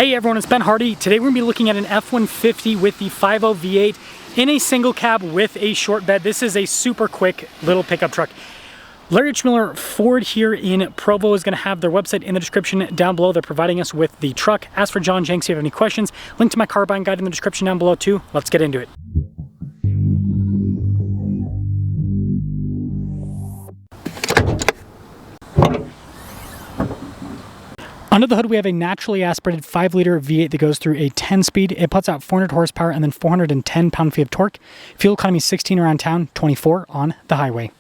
Hey everyone, it's Ben Hardy. Today we're going to be looking at an F-150 with the 5.0 V8 in a single cab with a short bed. This is a super quick little pickup truck. Larry H. Miller Ford here in Provo is going to have their website in the description down below. They're providing us with the truck. Ask for John Jenks if you have any questions. Link to my car buying guide in the description down below too. Let's get into it. Under the hood, we have a naturally aspirated 5-liter V8 that goes through a 10-speed. It puts out 400 horsepower and then 410 pound-feet of torque. Fuel economy 16 around town, 24 on the highway.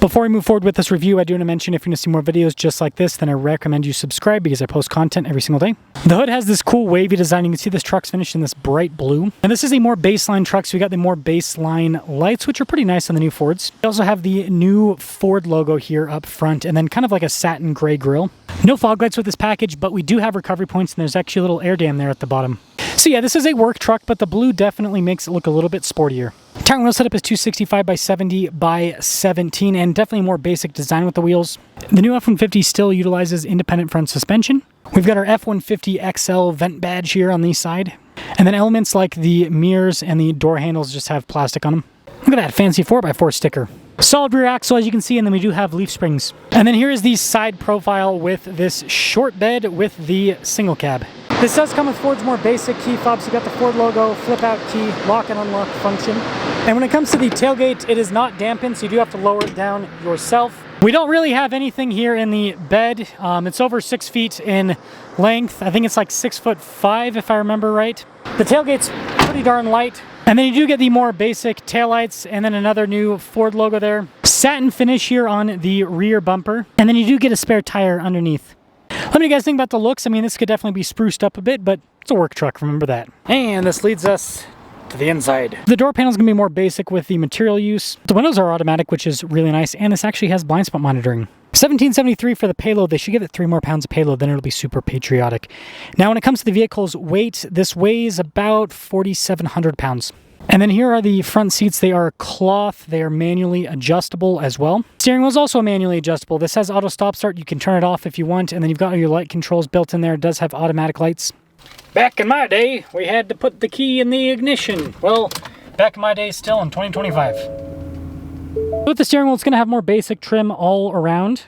Before we move forward with this review, I do want to mention if you want to see more videos just like this, then I recommend you subscribe because I post content every single day. The hood has this cool wavy design. You can see this truck's finished in this bright blue. And this is a more baseline truck, so we got the more baseline lights, which are pretty nice on the new Fords. We also have the new Ford logo here up front, and then kind of like a satin gray grille. No fog lights with this package, but we do have recovery points, and there's actually a little air dam there at the bottom. So yeah, this is a work truck, but the blue definitely makes it look a little bit sportier. Tire wheel setup is 265 by 70 by 17, and definitely more basic design with the wheels. The new F-150 still utilizes independent front suspension. We've got our F-150 XL vent badge here on the side. And then elements like the mirrors and the door handles just have plastic on them. Look at that fancy 4x4 sticker. Solid rear axle, as you can see, and then we do have leaf springs. And then here is the side profile with this short bed with the single cab. This does come with Ford's more basic key fobs. You got the Ford logo, flip out key, lock and unlock function. And when it comes to the tailgate, it is not dampened, so you do have to lower it down yourself. We don't really have anything here in the bed. It's over 6 feet in length. I think it's like 6'5" if I remember right. The tailgate's pretty darn light. And then you do get the more basic taillights and then another new Ford logo there. Satin finish here on the rear bumper. And then you do get a spare tire underneath. Let me know what you guys think about the looks. I mean, this could definitely be spruced up a bit, but it's a work truck, remember that. And this leads us to the inside. The door panel is going to be more basic with the material use. The windows are automatic, which is really nice, and this actually has blind spot monitoring. $1,773 for the payload. They should give it 3 more pounds of payload, then it'll be super patriotic. Now, when it comes to the vehicle's weight, this weighs about 4,700 pounds. And then here are the front seats. They are cloth. They are manually adjustable as well. Steering wheel is also manually adjustable. This has auto stop start. You can turn it off if you want. And then you've got your light controls built in there. It does have automatic lights. Back in my day, we had to put the key in the ignition. Well, back in my day still in 2025. With the steering wheel, it's going to have more basic trim all around.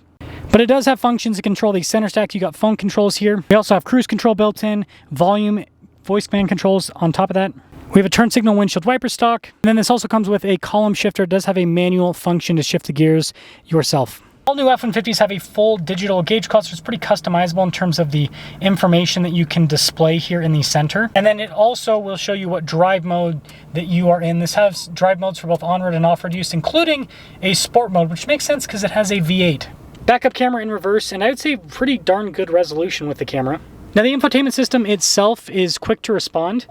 But it does have functions to control the center stack. You got phone controls here. We also have cruise control built in, volume, voice command controls on top of that. We have a turn signal windshield wiper stock. And then this also comes with a column shifter. It does have a manual function to shift the gears yourself. All new F-150s have a full digital gauge cluster. It's pretty customizable in terms of the information that you can display here in the center. And then it also will show you what drive mode that you are in. This has drive modes for both on-road and off-road use, including a sport mode, which makes sense because it has a V8. Backup camera in reverse, and I would say pretty darn good resolution with the camera. Now the infotainment system itself is quick to respond,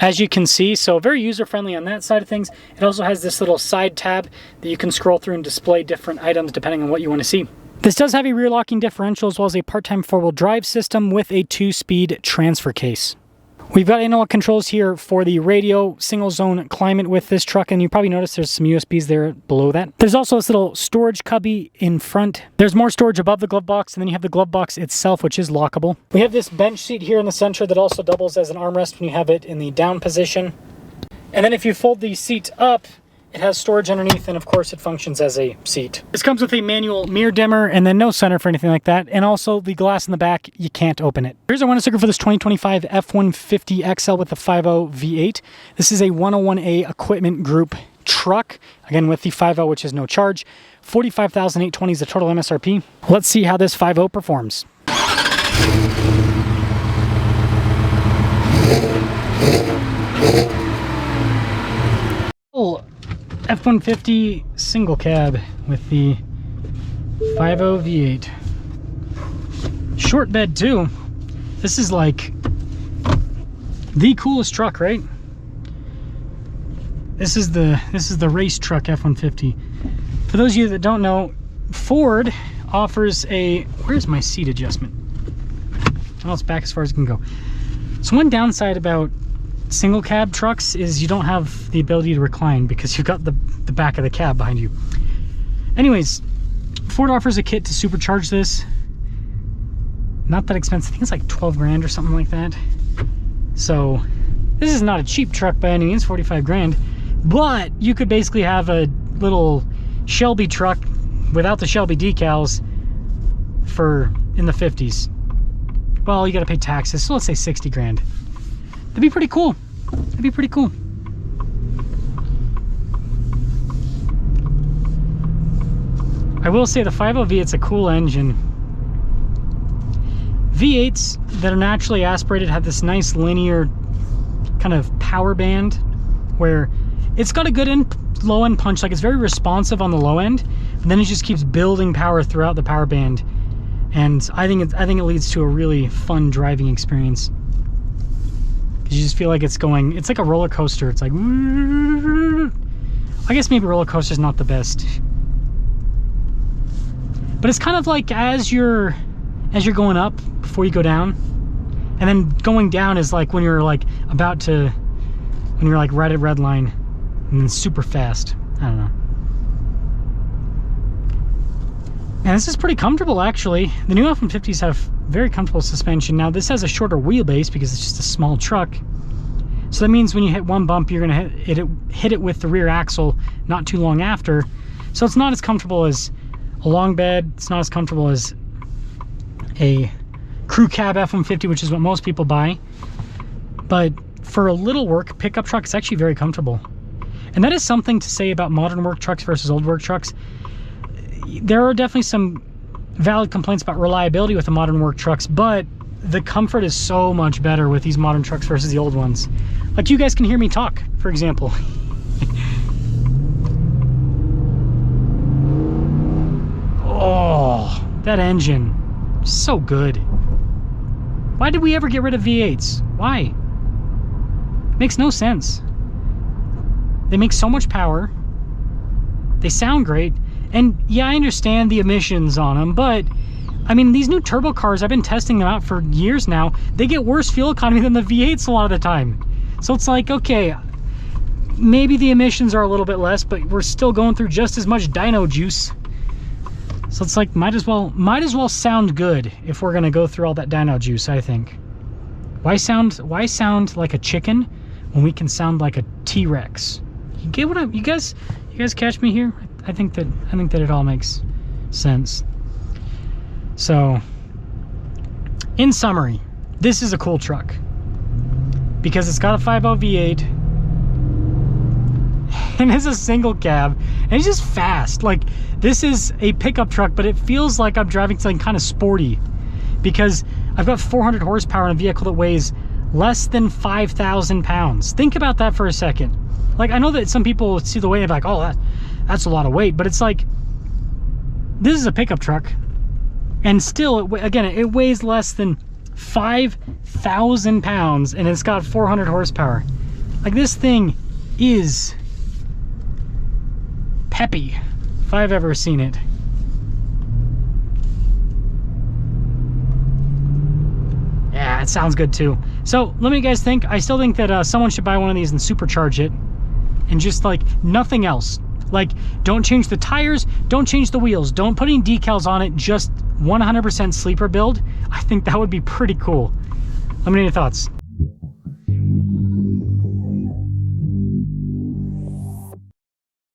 as you can see, so very user-friendly on that side of things. It also has this little side tab that you can scroll through and display different items depending on what you want to see. This does have a rear locking differential as well as a part-time 4-wheel drive system with a 2-speed transfer case. We've got analog controls here for the radio, single zone climate with this truck, and you probably notice there's some USBs there below that. There's also this little storage cubby in front. There's more storage above the glove box, and then you have the glove box itself, which is lockable. We have this bench seat here in the center that also doubles as an armrest when you have it in the down position. And then if you fold the seat up, it has storage underneath, and of course it functions as a seat. This comes with a manual mirror dimmer and then no center for anything like that. And also the glass in the back, you can't open it. Here's our window sticker for this 2025 F-150 XL with the 5.0 V8. This is a 101A equipment group truck, again with the 5.0, which is no charge. $45,820 is the total MSRP. Let's see how this 5.0 performs. F-150 single cab with the 5.0 V8. Short bed too. This is like the coolest truck, right? This is the race truck F-150. For those of you that don't know, Ford offers a, where's my seat adjustment? Well, it's back as far as it can go. So one downside about single cab trucks is you don't have the ability to recline because you've got the back of the cab behind you. Anyways, Ford offers a kit to supercharge this. not that expensive. I think it's like 12 grand or something like that. So this is not a cheap truck by any means, 45 grand, but you could basically have a little Shelby truck without the Shelby decals for in the 50s. Well, you got to pay taxes, so let's say 60 grand. That'd be pretty cool. That'd be pretty cool. I will say the 5.0 V8's a cool engine. V8s that are naturally aspirated have this nice linear kind of power band where it's got a good low end punch, like it's very responsive on the low end, and then it just keeps building power throughout the power band. And I think it leads to a really fun driving experience. Because you just feel like it's like a roller coaster. It's like, I guess maybe roller coaster's not the best. But it's kind of like as you're going up before you go down, and then going down is like when you're like when you're like right at red line, and then super fast. I don't know. And this is pretty comfortable, actually. The new F-150s have very comfortable suspension. Now this has a shorter wheelbase because it's just a small truck. So that means when you hit one bump, you're gonna hit it with the rear axle not too long after. So it's not as comfortable as a long bed. It's not as comfortable as a crew cab F-150, which is what most people buy. But for a little work pickup truck, it's actually very comfortable. And that is something to say about modern work trucks versus old work trucks. There are definitely some valid complaints about reliability with the modern work trucks, but the comfort is so much better with these modern trucks versus the old ones. Like, you guys can hear me talk, for example. Oh, that engine, so good. Why did we ever get rid of V8s? Why? Makes no sense. They make so much power. They sound great. And yeah, I understand the emissions on them, but I mean, these new turbo cars, I've been testing them out for years now. They get worse fuel economy than the V8s a lot of the time. So it's like, okay, maybe the emissions are a little bit less, but we're still going through just as much dyno juice. So it's like, might as well sound good if we're gonna go through all that dyno juice, I think. Why sound like a chicken when we can sound like a T-Rex? You get what you guys catch me here? I think that it all makes sense. So, in summary, this is a cool truck because it's got a 5.0 V8 and it's a single cab and it's just fast. Like, this is a pickup truck, but it feels like I'm driving something kind of sporty because I've got 400 horsepower in a vehicle that weighs less than 5,000 pounds. Think about that for a second. Like, I know that some people see the weight and be like, oh, that's a lot of weight, but it's like, this is a pickup truck, and still, again, it weighs less than 5,000 pounds, and it's got 400 horsepower. Like, this thing is peppy, if I've ever seen it. Yeah, it sounds good too. So, let me guys think. I still think that someone should buy one of these and supercharge it, and just like nothing else. Like, don't change the tires, don't change the wheels, don't put any decals on it, just 100% sleeper build. I think that would be pretty cool. Let me know your thoughts.